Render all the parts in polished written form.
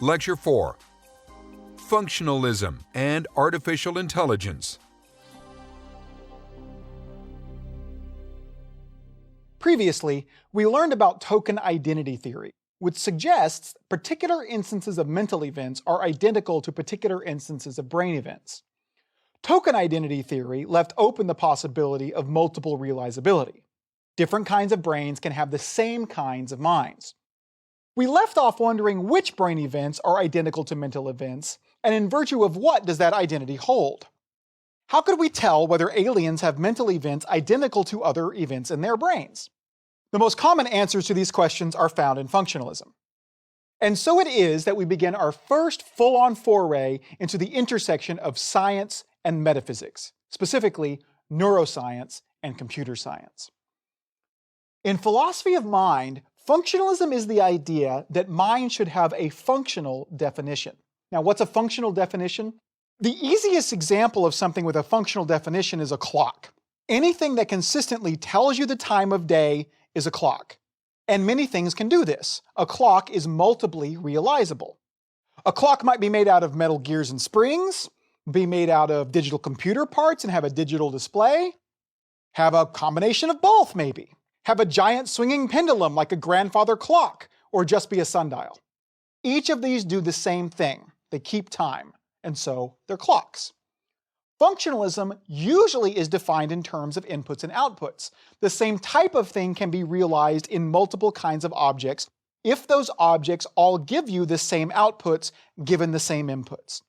Lecture 4. Functionalism and Artificial Intelligence. Previously, we learned about token identity theory, which suggests particular instances of mental events are identical to particular instances of brain events. Token identity theory left open the possibility of multiple realizability. Different kinds of brains can have the same kinds of minds. We left off wondering which brain events are identical to mental events, and in virtue of what does that identity hold? How could we tell whether aliens have mental events identical to other events in their brains? The most common answers to these questions are found in functionalism. And so it is that we begin our first full-on foray into the intersection of science and metaphysics, specifically neuroscience and computer science. In philosophy of mind, functionalism is the idea that mind should have a functional definition. Now, what's a functional definition? The easiest example of something with a functional definition is a clock. Anything that consistently tells you the time of day is a clock. And many things can do this. A clock is multiply realizable. A clock might be made out of metal gears and springs, be made out of digital computer parts and have a digital display, have a combination of both maybe, have a giant swinging pendulum like a grandfather clock, or just be a sundial. Each of these do the same thing. They keep time, and so they're clocks. Functionalism usually is defined in terms of inputs and outputs. The same type of thing can be realized in multiple kinds of objects if those objects all give you the same outputs given the same inputs.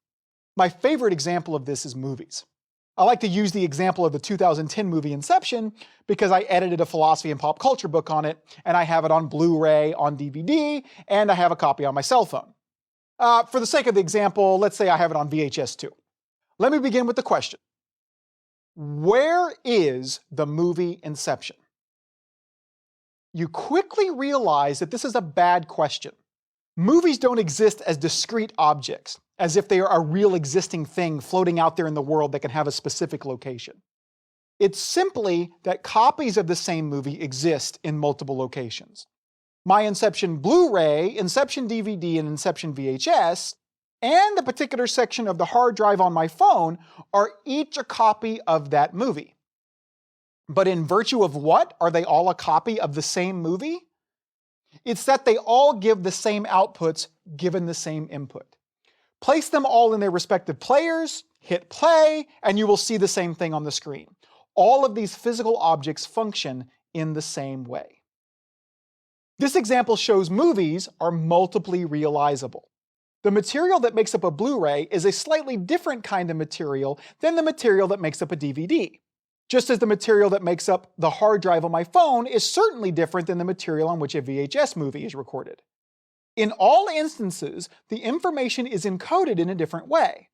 My favorite example of this is movies. I like to use the example of the 2010 movie Inception because I edited a philosophy and pop culture book on it, and I have it on Blu-ray, on DVD, and I have a copy on my cell phone. For the sake of the example, let's say I have it on VHS too. Let me begin with the question. Where is the movie Inception? You quickly realize that this is a bad question. Movies don't exist as discrete objects, as if they are a real existing thing floating out there in the world that can have a specific location. It's simply that copies of the same movie exist in multiple locations. My Inception Blu-ray, Inception DVD, and Inception VHS, and the particular section of the hard drive on my phone are each a copy of that movie. But in virtue of what are they all a copy of the same movie? It's that they all give the same outputs given the same input. Place them all in their respective players, hit play, and you will see the same thing on the screen. All of these physical objects function in the same way. This example shows movies are multiply realizable. The material that makes up a Blu-ray is a slightly different kind of material than the material that makes up a DVD. Just as the material that makes up the hard drive on my phone is certainly different than the material on which a VHS movie is recorded. In all instances, the information is encoded in a different way.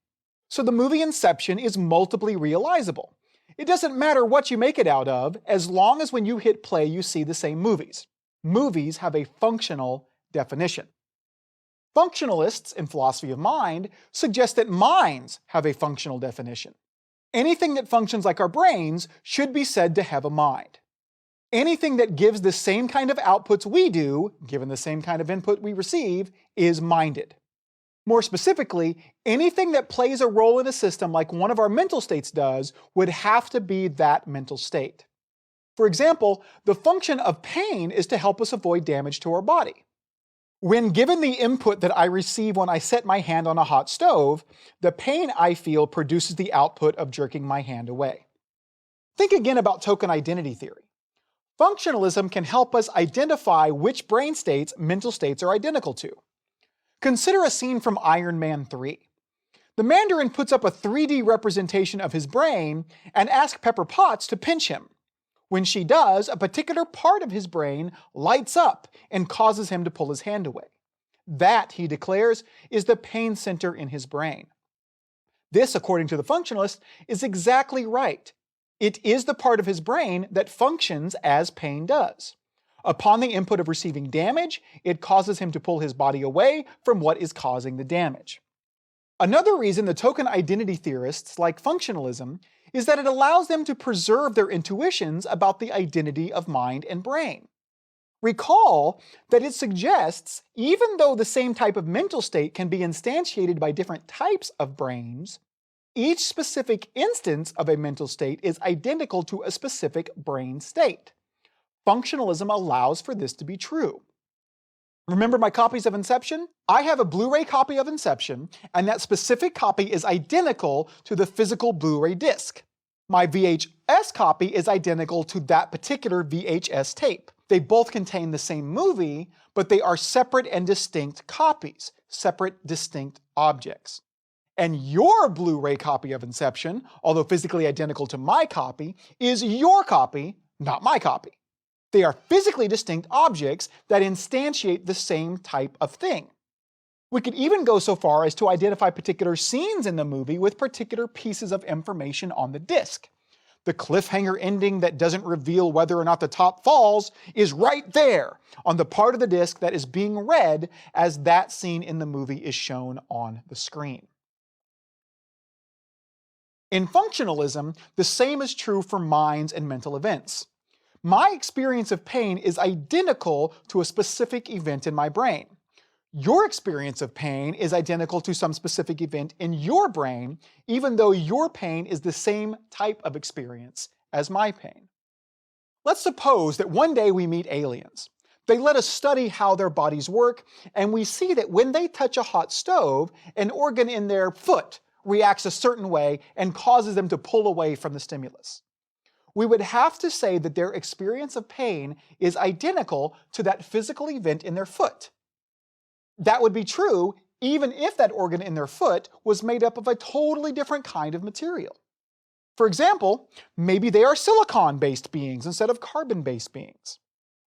So the movie Inception is multiply realizable. It doesn't matter what you make it out of, as long as when you hit play you see the same movies. Movies have a functional definition. Functionalists in philosophy of mind suggest that minds have a functional definition. Anything that functions like our brains should be said to have a mind. Anything that gives the same kind of outputs we do, given the same kind of input we receive, is minded. More specifically, anything that plays a role in a system like one of our mental states does would have to be that mental state. For example, the function of pain is to help us avoid damage to our body. When given the input that I receive when I set my hand on a hot stove, the pain I feel produces the output of jerking my hand away. Think again about token identity theory. Functionalism can help us identify which brain states mental states are identical to. Consider a scene from Iron Man 3. The Mandarin puts up a 3D representation of his brain and asks Pepper Potts to pinch him. When she does, a particular part of his brain lights up and causes him to pull his hand away. That, he declares, is the pain center in his brain. This, according to the functionalist, is exactly right. It is the part of his brain that functions as pain does. Upon the input of receiving damage, it causes him to pull his body away from what is causing the damage. Another reason the token identity theorists like functionalism is that it allows them to preserve their intuitions about the identity of mind and brain. Recall that it suggests even though the same type of mental state can be instantiated by different types of brains, each specific instance of a mental state is identical to a specific brain state. Functionalism allows for this to be true. Remember my copies of Inception? I have a Blu-ray copy of Inception, and that specific copy is identical to the physical Blu-ray disc. My VHS copy is identical to that particular VHS tape. They both contain the same movie, but they are separate and distinct copies, separate, distinct objects. And your Blu-ray copy of Inception, although physically identical to my copy, is your copy, not my copy. They are physically distinct objects that instantiate the same type of thing. We could even go so far as to identify particular scenes in the movie with particular pieces of information on the disc. The cliffhanger ending that doesn't reveal whether or not the top falls is right there on the part of the disc that is being read as that scene in the movie is shown on the screen. In functionalism, the same is true for minds and mental events. My experience of pain is identical to a specific event in my brain. Your experience of pain is identical to some specific event in your brain, even though your pain is the same type of experience as my pain. Let's suppose that one day we meet aliens. They let us study how their bodies work, and we see that when they touch a hot stove, an organ in their foot reacts a certain way and causes them to pull away from the stimulus. We would have to say that their experience of pain is identical to that physical event in their foot. That would be true even if that organ in their foot was made up of a totally different kind of material. For example, maybe they are silicon-based beings instead of carbon-based beings.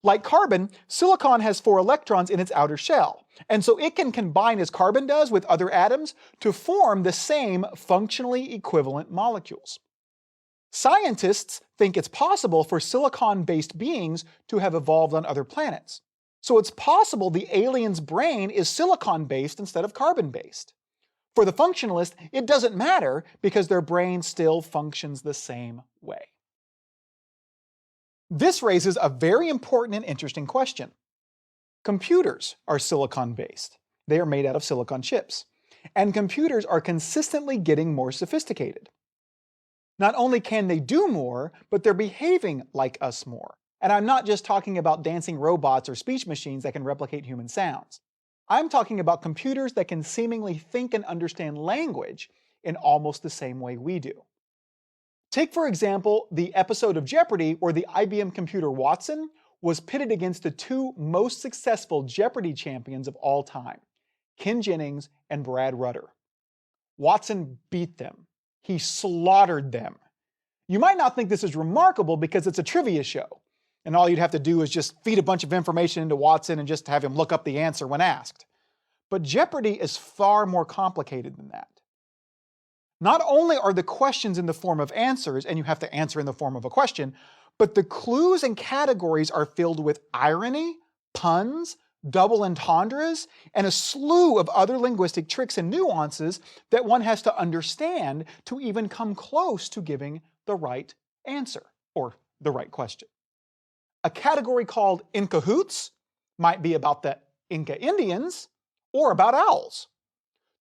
Like carbon, silicon has 4 electrons in its outer shell, and so it can combine as carbon does with other atoms to form the same functionally equivalent molecules. Scientists think it's possible for silicon-based beings to have evolved on other planets. So it's possible the alien's brain is silicon-based instead of carbon-based. For the functionalist, it doesn't matter because their brain still functions the same way. This raises a very important and interesting question. Computers are silicon-based. They are made out of silicon chips. And computers are consistently getting more sophisticated. Not only can they do more, but they're behaving like us more. And I'm not just talking about dancing robots or speech machines that can replicate human sounds. I'm talking about computers that can seemingly think and understand language in almost the same way we do. Take, for example, the episode of Jeopardy where the IBM computer Watson was pitted against the 2 most successful Jeopardy champions of all time, Ken Jennings and Brad Rutter. Watson beat them. He slaughtered them. You might not think this is remarkable because it's a trivia show, and all you'd have to do is just feed a bunch of information into Watson and just have him look up the answer when asked. But Jeopardy is far more complicated than that. Not only are the questions in the form of answers, and you have to answer in the form of a question, but the clues and categories are filled with irony, puns, double entendres, and a slew of other linguistic tricks and nuances that one has to understand to even come close to giving the right answer, or the right question. A category called In Cahoots might be about the Inca Indians, or about owls.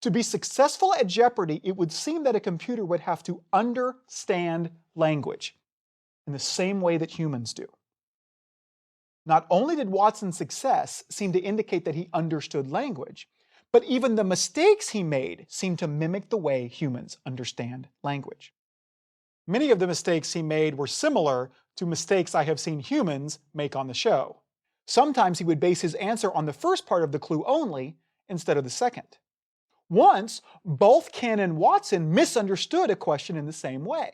To be successful at Jeopardy, it would seem that a computer would have to understand language in the same way that humans do. Not only did Watson's success seem to indicate that he understood language, but even the mistakes he made seemed to mimic the way humans understand language. Many of the mistakes he made were similar to mistakes I have seen humans make on the show. Sometimes he would base his answer on the first part of the clue only instead of the second. Once, both Ken and Watson misunderstood a question in the same way,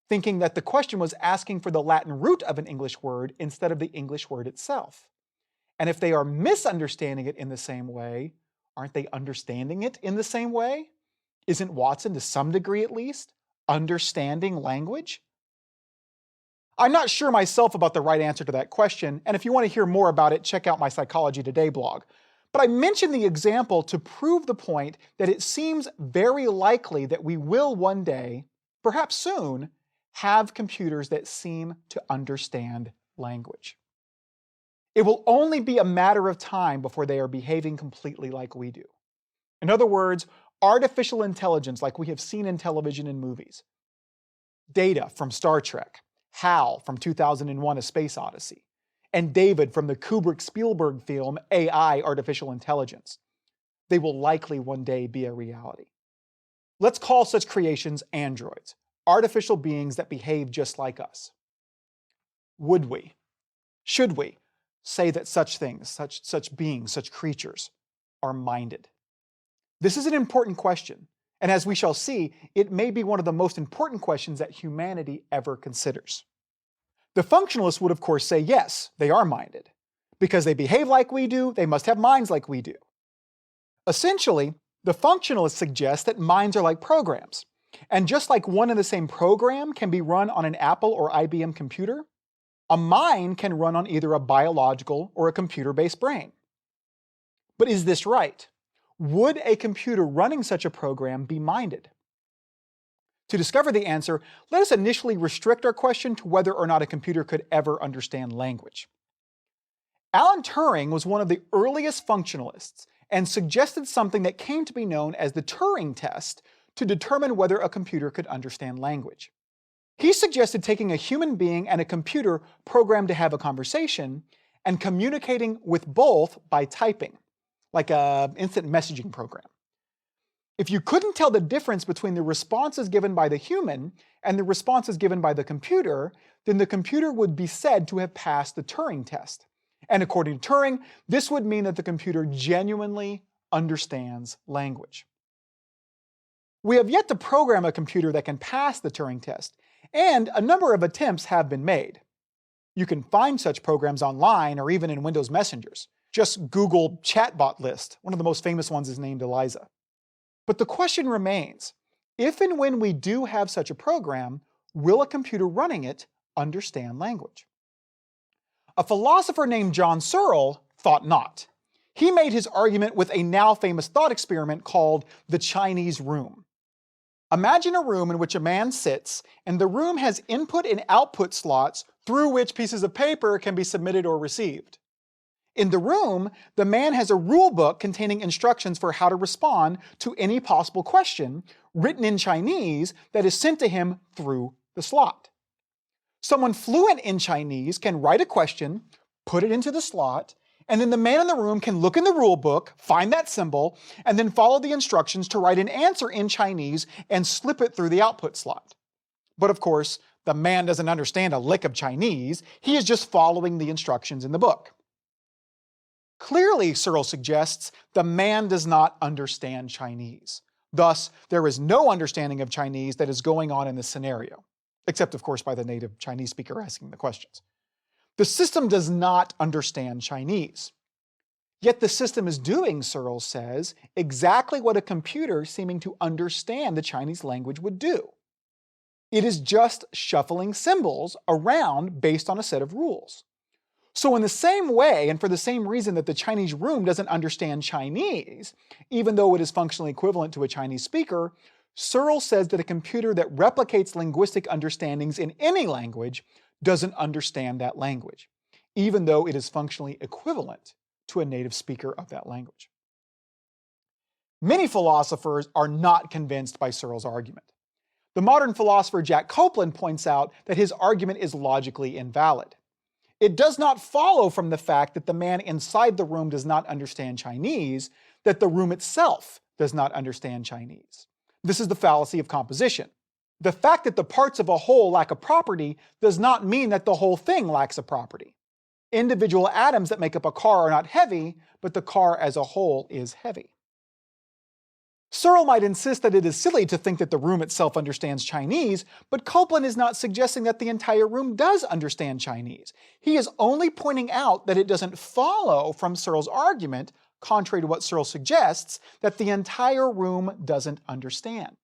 thinking that the question was asking for the Latin root of an English word instead of the English word itself. And if they are misunderstanding it in the same way, aren't they understanding it in the same way? Isn't Watson, to some degree at least, understanding language? I'm not sure myself about the right answer to that question, and if you want to hear more about it, check out my Psychology Today blog. But I mention the example to prove the point that it seems very likely that we will one day, perhaps soon, have computers that seem to understand language. It will only be a matter of time before they are behaving completely like we do. In other words, artificial intelligence like we have seen in television and movies. Data from Star Trek, Hal from 2001: A Space Odyssey, and David from the Kubrick-Spielberg film AI, Artificial Intelligence. They will likely one day be a reality. Let's call such creations androids, artificial beings that behave just like us. Would we, should we, say that such things, such beings, such creatures are minded? This is an important question, and as we shall see, it may be one of the most important questions that humanity ever considers. The functionalists would of course say yes, they are minded. Because they behave like we do, they must have minds like we do. Essentially, the functionalists suggest that minds are like programs, and just like one and the same program can be run on an Apple or IBM computer, a mind can run on either a biological or a computer-based brain. But is this right? Would a computer running such a program be minded? To discover the answer, let us initially restrict our question to whether or not a computer could ever understand language. Alan Turing was one of the earliest functionalists and suggested something that came to be known as the Turing test to determine whether a computer could understand language. He suggested taking a human being and a computer programmed to have a conversation and communicating with both by typing, like an instant messaging program. If you couldn't tell the difference between the responses given by the human and the responses given by the computer, then the computer would be said to have passed the Turing test. And according to Turing, this would mean that the computer genuinely understands language. We have yet to program a computer that can pass the Turing test, and a number of attempts have been made. You can find such programs online or even in Windows messengers. Just Google chatbot list. One of the most famous ones is named Eliza. But the question remains, if and when we do have such a program, will a computer running it understand language? A philosopher named John Searle thought not. He made his argument with a now famous thought experiment called the Chinese room. Imagine a room in which a man sits, and the room has input and output slots through which pieces of paper can be submitted or received. In the room, the man has a rule book containing instructions for how to respond to any possible question, written in Chinese, that is sent to him through the slot. Someone fluent in Chinese can write a question, put it into the slot, and then the man in the room can look in the rule book, find that symbol, and then follow the instructions to write an answer in Chinese and slip it through the output slot. But of course, the man doesn't understand a lick of Chinese, he is just following the instructions in the book. Clearly, Searle suggests, the man does not understand Chinese. Thus, there is no understanding of Chinese that is going on in this scenario, except of course by the native Chinese speaker asking the questions. The system does not understand Chinese. Yet the system is doing, Searle says, exactly what a computer seeming to understand the Chinese language would do. It is just shuffling symbols around based on a set of rules. So in the same way, and for the same reason that the Chinese room doesn't understand Chinese, even though it is functionally equivalent to a Chinese speaker, Searle says that a computer that replicates linguistic understandings in any language doesn't understand that language, even though it is functionally equivalent to a native speaker of that language. Many philosophers are not convinced by Searle's argument. The modern philosopher Jack Copeland points out that his argument is logically invalid. It does not follow from the fact that the man inside the room does not understand Chinese, that the room itself does not understand Chinese. This is the fallacy of composition. The fact that the parts of a whole lack a property does not mean that the whole thing lacks a property. Individual atoms that make up a car are not heavy, but the car as a whole is heavy. Searle might insist that it is silly to think that the room itself understands Chinese, but Copeland is not suggesting that the entire room does understand Chinese. He is only pointing out that it doesn't follow from Searle's argument, contrary to what Searle suggests, that the entire room doesn't understand.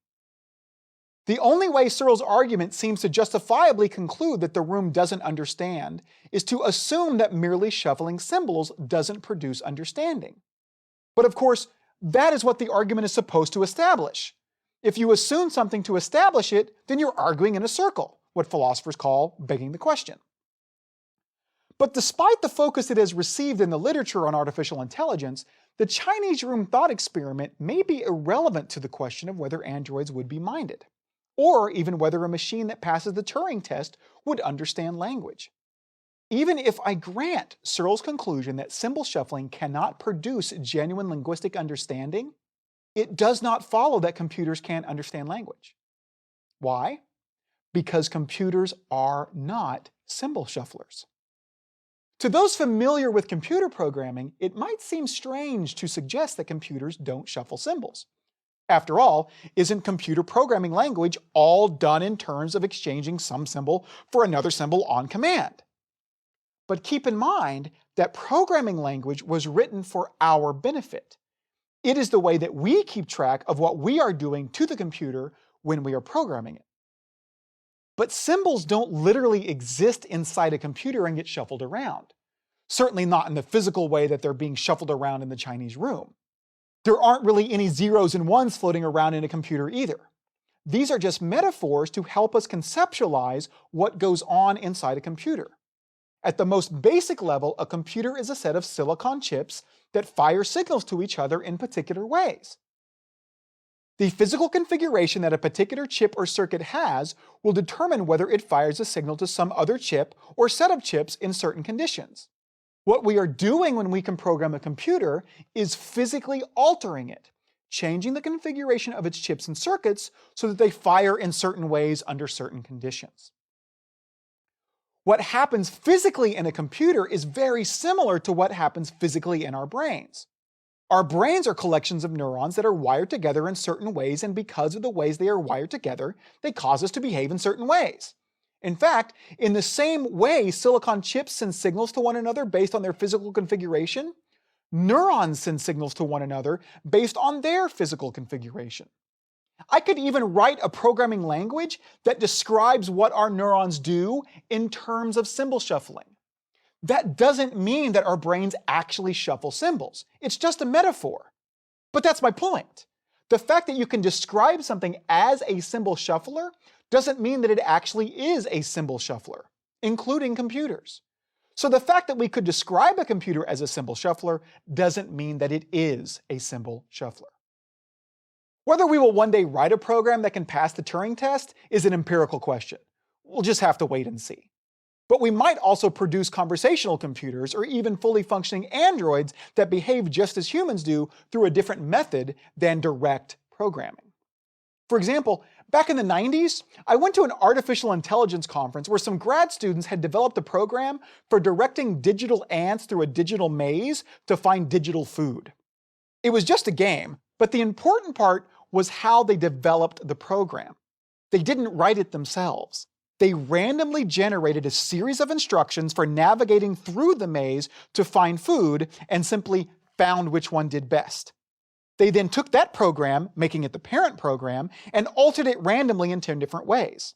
The only way Searle's argument seems to justifiably conclude that the room doesn't understand is to assume that merely shuffling symbols doesn't produce understanding. But of course, that is what the argument is supposed to establish. If you assume something to establish it, then you're arguing in a circle, what philosophers call begging the question. But despite the focus it has received in the literature on artificial intelligence, the Chinese room thought experiment may be irrelevant to the question of whether androids would be minded, or even whether a machine that passes the Turing test would understand language. Even if I grant Searle's conclusion that symbol shuffling cannot produce genuine linguistic understanding, it does not follow that computers can't understand language. Why? Because computers are not symbol shufflers. To those familiar with computer programming, it might seem strange to suggest that computers don't shuffle symbols. After all, isn't computer programming language all done in terms of exchanging some symbol for another symbol on command? But keep in mind that programming language was written for our benefit. It is the way that we keep track of what we are doing to the computer when we are programming it. But symbols don't literally exist inside a computer and get shuffled around. Certainly not in the physical way that they're being shuffled around in the Chinese room. There aren't really any zeros and ones floating around in a computer either. These are just metaphors to help us conceptualize what goes on inside a computer. At the most basic level, a computer is a set of silicon chips that fire signals to each other in particular ways. The physical configuration that a particular chip or circuit has will determine whether it fires a signal to some other chip or set of chips in certain conditions. What we are doing when we can program a computer is physically altering it, changing the configuration of its chips and circuits so that they fire in certain ways under certain conditions. What happens physically in a computer is very similar to what happens physically in our brains. Our brains are collections of neurons that are wired together in certain ways, and because of the ways they are wired together, they cause us to behave in certain ways. In fact, in the same way silicon chips send signals to one another based on their physical configuration, neurons send signals to one another based on their physical configuration. I could even write a programming language that describes what our neurons do in terms of symbol shuffling. That doesn't mean that our brains actually shuffle symbols. It's just a metaphor. But that's my point. The fact that you can describe something as a symbol shuffler doesn't mean that it actually is a symbol shuffler, including computers. So the fact that we could describe a computer as a symbol shuffler doesn't mean that it is a symbol shuffler. Whether we will one day write a program that can pass the Turing test is an empirical question. We'll just have to wait and see. But we might also produce conversational computers or even fully functioning androids that behave just as humans do through a different method than direct programming. For example, back in the 90s, I went to an artificial intelligence conference where some grad students had developed a program for directing digital ants through a digital maze to find digital food. It was just a game, but the important part was how they developed the program. They didn't write it themselves. They randomly generated a series of instructions for navigating through the maze to find food and simply found which one did best. They then took that program, making it the parent program, and altered it randomly in 10 different ways.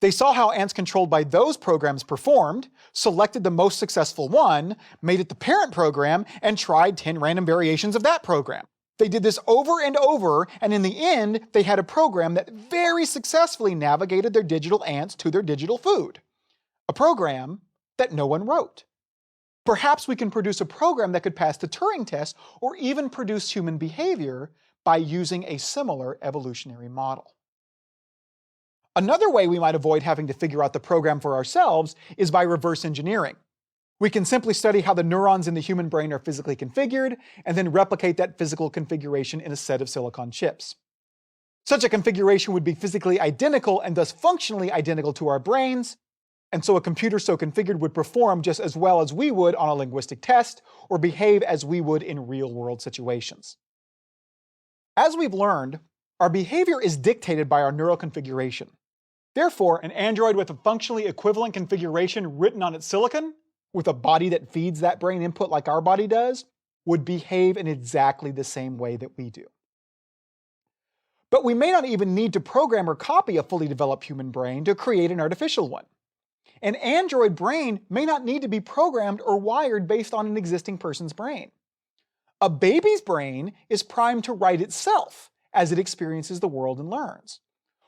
They saw how ants controlled by those programs performed, selected the most successful one, made it the parent program, and tried 10 random variations of that program. They did this over and over, and in the end, they had a program that very successfully navigated their digital ants to their digital food. A program that no one wrote. Perhaps we can produce a program that could pass the Turing test or even produce human behavior by using a similar evolutionary model. Another way we might avoid having to figure out the program for ourselves is by reverse engineering. We can simply study how the neurons in the human brain are physically configured and then replicate that physical configuration in a set of silicon chips. Such a configuration would be physically identical and thus functionally identical to our brains, and so a computer so configured would perform just as well as we would on a linguistic test or behave as we would in real-world situations. As we've learned, our behavior is dictated by our neural configuration. Therefore, an android with a functionally equivalent configuration written on its silicon, with a body that feeds that brain input like our body does, would behave in exactly the same way that we do. But we may not even need to program or copy a fully developed human brain to create an artificial one. An android brain may not need to be programmed or wired based on an existing person's brain. A baby's brain is primed to write itself as it experiences the world and learns.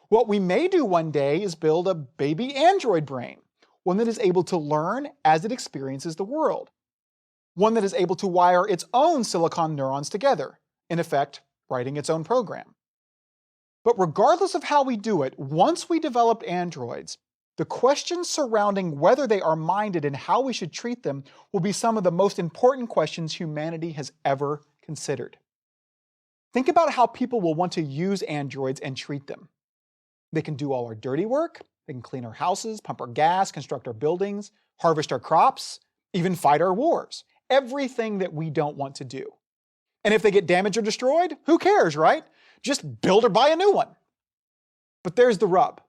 What we may do one day is build a baby android brain, one that is able to learn as it experiences the world, one that is able to wire its own silicon neurons together, in effect, writing its own program. But regardless of how we do it, once we developed androids, the questions surrounding whether they are minded and how we should treat them will be some of the most important questions humanity has ever considered. Think about how people will want to use androids and treat them. They can do all our dirty work, they can clean our houses, pump our gas, construct our buildings, harvest our crops, even fight our wars. Everything that we don't want to do. And if they get damaged or destroyed, who cares, right? Just build or buy a new one. But there's the rub.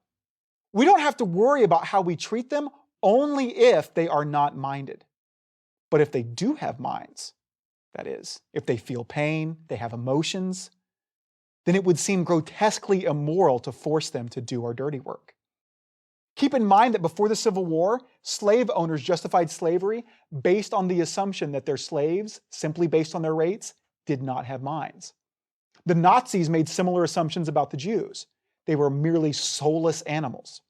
We don't have to worry about how we treat them only if they are not minded. But if they do have minds, that is, if they feel pain, they have emotions, then it would seem grotesquely immoral to force them to do our dirty work. Keep in mind that before the Civil War, slave owners justified slavery based on the assumption that their slaves, simply based on their race, did not have minds. The Nazis made similar assumptions about the Jews. They were merely soulless animals.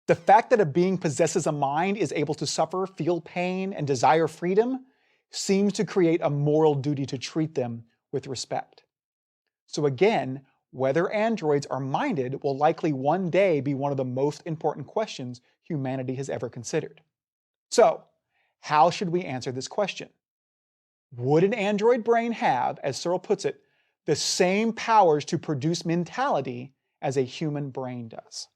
The fact that a being possesses a mind, is able to suffer, feel pain, and desire freedom seems to create a moral duty to treat them with respect. So again, whether androids are minded will likely one day be one of the most important questions humanity has ever considered. So, how should we answer this question? Would an android brain have, as Searle puts it, the same powers to produce mentality as a human brain does?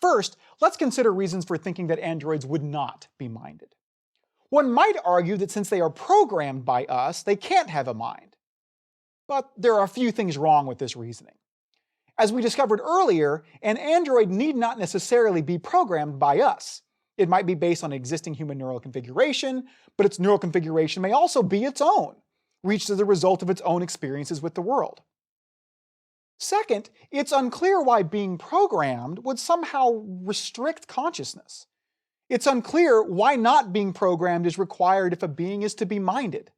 First, let's consider reasons for thinking that androids would not be minded. One might argue that since they are programmed by us, they can't have a mind. But there are a few things wrong with this reasoning. As we discovered earlier, an android need not necessarily be programmed by us. It might be based on existing human neural configuration, but its neural configuration may also be its own, reached as a result of its own experiences with the world. Second, it's unclear why being programmed would somehow restrict consciousness. It's unclear why not being programmed is required if a being is to be minded.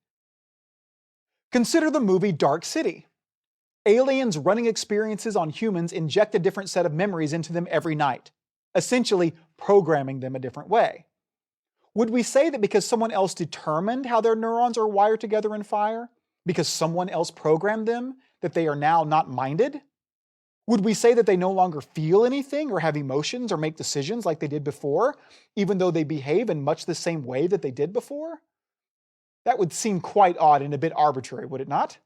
Consider the movie Dark City. Aliens running experiences on humans inject a different set of memories into them every night, essentially programming them a different way. Would we say that because someone else determined how their neurons are wired together and fire, because someone else programmed them, that they are now not minded? Would we say that they no longer feel anything or have emotions or make decisions like they did before, even though they behave in much the same way that they did before? That would seem quite odd and a bit arbitrary, would it not?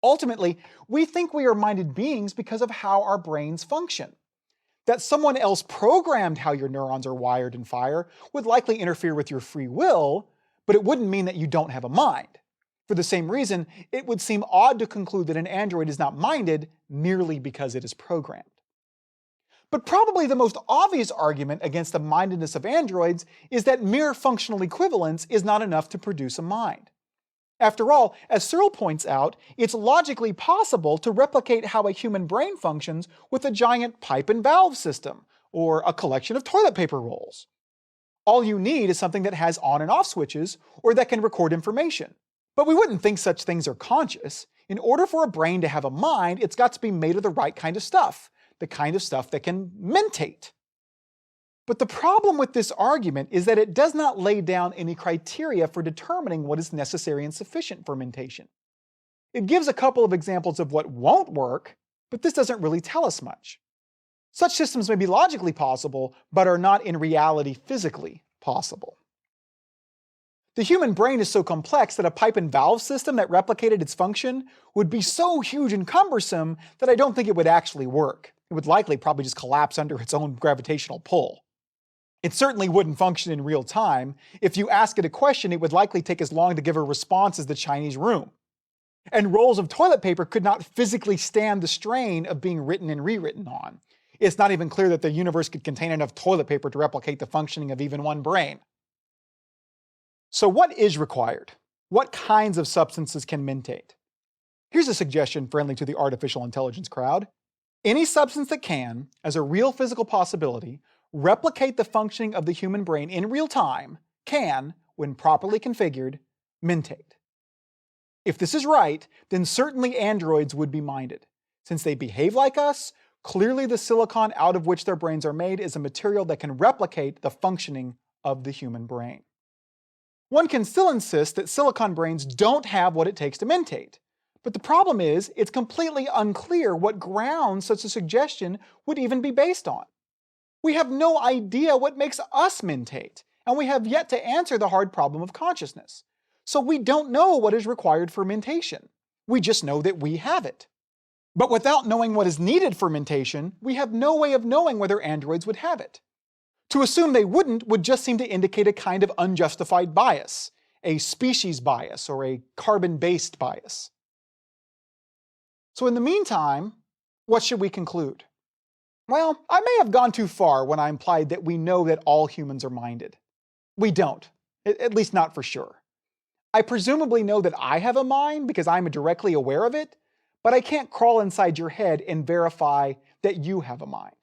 Ultimately, we think we are minded beings because of how our brains function. That someone else programmed how your neurons are wired and fire would likely interfere with your free will, but it wouldn't mean that you don't have a mind. For the same reason, it would seem odd to conclude that an android is not minded merely because it is programmed. But probably the most obvious argument against the mindedness of androids is that mere functional equivalence is not enough to produce a mind. After all, as Searle points out, it's logically possible to replicate how a human brain functions with a giant pipe and valve system, or a collection of toilet paper rolls. All you need is something that has on and off switches, or that can record information. But we wouldn't think such things are conscious. In order for a brain to have a mind, it's got to be made of the right kind of stuff, the kind of stuff that can mentate. But the problem with this argument is that it does not lay down any criteria for determining what is necessary and sufficient for mentation. It gives a couple of examples of what won't work, but this doesn't really tell us much. Such systems may be logically possible, but are not in reality physically possible. The human brain is so complex that a pipe and valve system that replicated its function would be so huge and cumbersome that I don't think it would actually work. It would likely probably just collapse under its own gravitational pull. It certainly wouldn't function in real time. If you ask it a question, it would likely take as long to give a response as the Chinese room. And rolls of toilet paper could not physically stand the strain of being written and rewritten on. It's not even clear that the universe could contain enough toilet paper to replicate the functioning of even one brain. So what is required? What kinds of substances can mentate? Here's a suggestion friendly to the artificial intelligence crowd. Any substance that can, as a real physical possibility, replicate the functioning of the human brain in real time can, when properly configured, mentate. If this is right, then certainly androids would be minded, since they behave like us, Clearly, the silicon out of which their brains are made is a material that can replicate the functioning of the human brain. One can still insist that silicon brains don't have what it takes to mentate, but the problem is it's completely unclear what grounds such a suggestion would even be based on. We have no idea what makes us mentate, and we have yet to answer the hard problem of consciousness. So we don't know what is required for mentation. We just know that we have it. But without knowing what is needed for mentation, we have no way of knowing whether androids would have it. To assume they wouldn't would just seem to indicate a kind of unjustified bias, a species bias or a carbon-based bias. So in the meantime, what should we conclude? Well, I may have gone too far when I implied that we know that all humans are minded. We don't, at least not for sure. I presumably know that I have a mind because I'm directly aware of it, but I can't crawl inside your head and verify that you have a mind.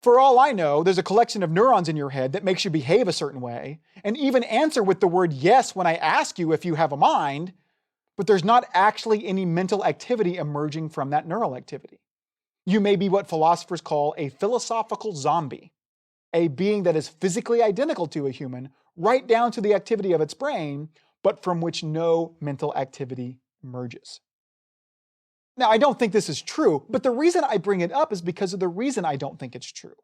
For all I know, there's a collection of neurons in your head that makes you behave a certain way, and even answer with the word yes when I ask you if you have a mind, but there's not actually any mental activity emerging from that neural activity. You may be what philosophers call a philosophical zombie, a being that is physically identical to a human, right down to the activity of its brain, but from which no mental activity emerges. Now, I don't think this is true, but the reason I bring it up is because of the reason I don't think it's true.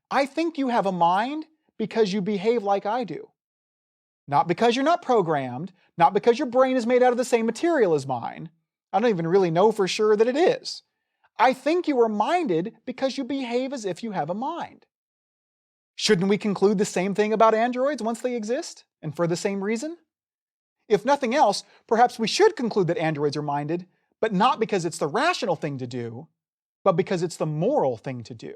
I think you have a mind because you behave like I do. Not because you're not programmed, not because your brain is made out of the same material as mine. I don't even really know for sure that it is. I think you are minded because you behave as if you have a mind. Shouldn't we conclude the same thing about androids once they exist, and for the same reason? If nothing else, perhaps we should conclude that androids are minded, but not because it's the rational thing to do, but because it's the moral thing to do.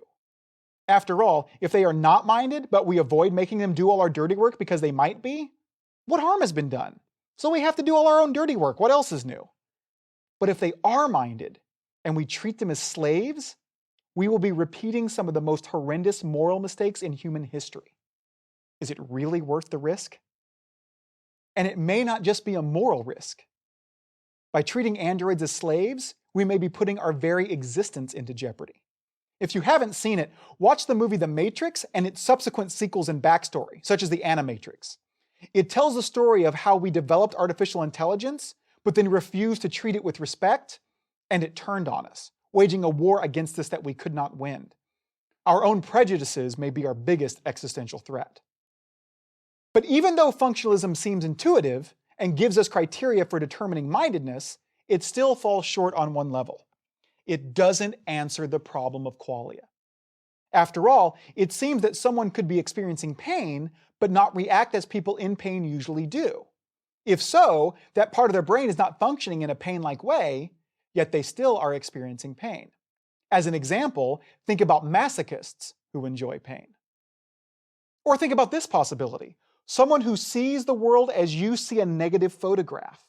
After all, if they are not minded, but we avoid making them do all our dirty work because they might be, what harm has been done? So we have to do all our own dirty work. What else is new? But if they are minded, and we treat them as slaves, we will be repeating some of the most horrendous moral mistakes in human history. Is it really worth the risk? And it may not just be a moral risk. By treating androids as slaves, we may be putting our very existence into jeopardy. If you haven't seen it, watch the movie The Matrix and its subsequent sequels and backstory, such as the Animatrix. It tells the story of how we developed artificial intelligence, but then refused to treat it with respect, and it turned on us, waging a war against us that we could not win. Our own prejudices may be our biggest existential threat. But even though functionalism seems intuitive and gives us criteria for determining mindedness, it still falls short on one level. It doesn't answer the problem of qualia. After all, it seems that someone could be experiencing pain, but not react as people in pain usually do. If so, that part of their brain is not functioning in a pain-like way, yet they still are experiencing pain. As an example, think about masochists who enjoy pain. Or think about this possibility: someone who sees the world as you see a negative photograph.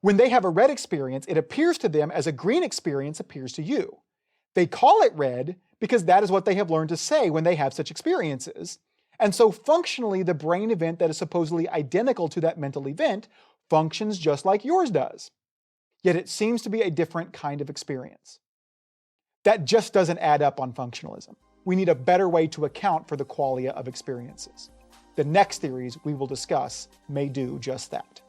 When they have a red experience, it appears to them as a green experience appears to you. They call it red because that is what they have learned to say when they have such experiences. And so functionally, the brain event that is supposedly identical to that mental event functions just like yours does. Yet it seems to be a different kind of experience. That just doesn't add up on functionalism. We need a better way to account for the qualia of experiences. The next theories we will discuss may do just that.